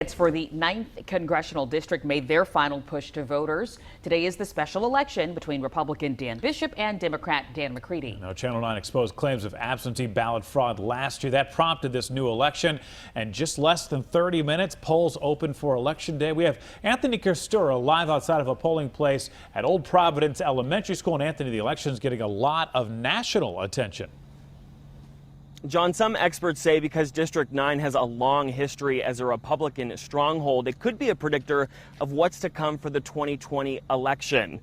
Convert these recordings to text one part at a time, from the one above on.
It's for the 9th congressional district made their final push to voters. Today is the special election between Republican Dan Bishop and Democrat Dan McCready. Now, Channel 9 exposed claims of absentee ballot fraud last year. That prompted this new election. And just less than 30 minutes, polls open for Election Day. We have Anthony Costura live outside of a polling place at Old Providence Elementary School. And Anthony, the election is getting a lot of national attention. John, some experts say because District 9 has a long history as a Republican stronghold, it could be a predictor of what's to come for the 2020 election.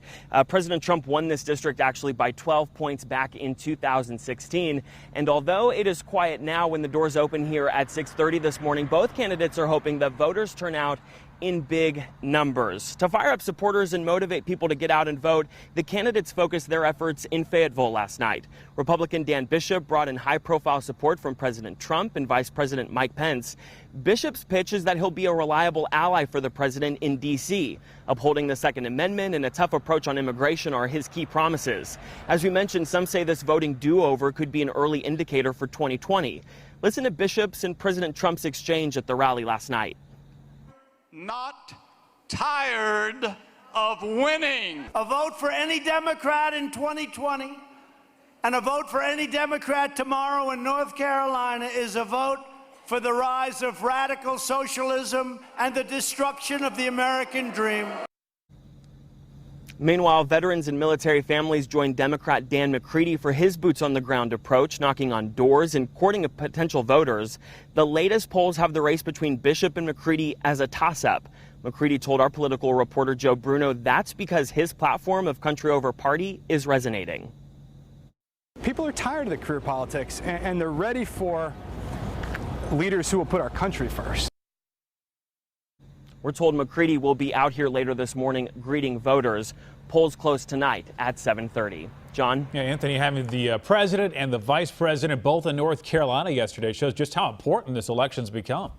President Trump won this district actually by 12 points back in 2016. And although it is quiet now when the doors open here at 6:30 this morning, both candidates are hoping that voters turn out in big numbers. To fire up supporters and motivate people to get out and vote, the candidates focused their efforts in Fayetteville last night. Republican Dan Bishop brought in high-profile support from President Trump and Vice President Mike Pence. Bishop's pitch is that he'll be a reliable ally for the president in D.C. Upholding the Second Amendment and a tough approach on immigration are his key promises. As we mentioned, some say this voting do-over could be an early indicator for 2020. Listen to Bishop's and President Trump's exchange at the rally last night. Not tired of winning. A vote for any Democrat in 2020 and a vote for any Democrat tomorrow in North Carolina is a vote for the rise of radical socialism and the destruction of the American dream. Meanwhile, veterans and military families joined Democrat Dan McCready for his boots-on-the-ground approach, knocking on doors and courting potential voters. The latest polls have the race between Bishop and McCready as a toss-up. McCready told our political reporter Joe Bruno that's because his platform of country over party is resonating. People are tired of the career politics, and they're ready for leaders who will put our country first. We're told McCready will be out here later this morning greeting voters. Polls close tonight at 7:30. John? Yeah, Anthony, having the president and the vice president both in North Carolina yesterday shows just how important this election's become.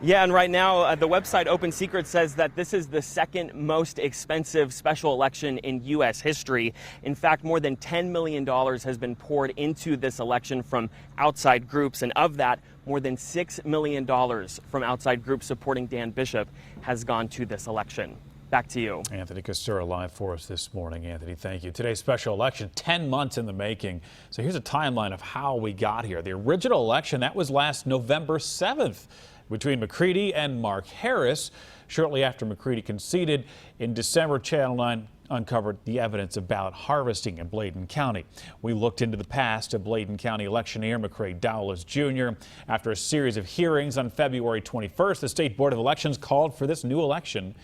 Yeah, and right now the website Open Secret says that this is the second most expensive special election in U.S. history. In fact, more than $10 million has been poured into this election from outside groups, and of that, more than $6 million from outside groups supporting Dan Bishop has gone to this election. Back to you. Anthony Costura live for us this morning. Anthony, thank you. Today's special election, 10 months in the making. So here's a timeline of how we got here. The original election, that was last November 7th. Between McCready and Mark Harris. Shortly after McCready conceded in December, Channel 9 uncovered the evidence of ballot harvesting in Bladen County. We looked into the past of Bladen County electioneer McCrae Dowless Jr. After a series of hearings on February 21st, the State Board of Elections called for this new election.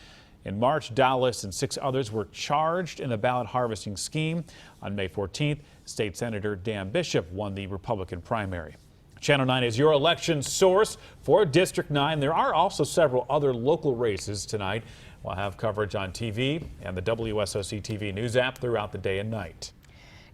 In March, Dowless and 6 others were charged in the ballot harvesting scheme. On May 14th, State Senator Dan Bishop won the Republican primary. Channel 9 is your election source for District 9. There are also several other local races tonight. We'll have coverage on TV and the WSOC TV News app throughout the day and night.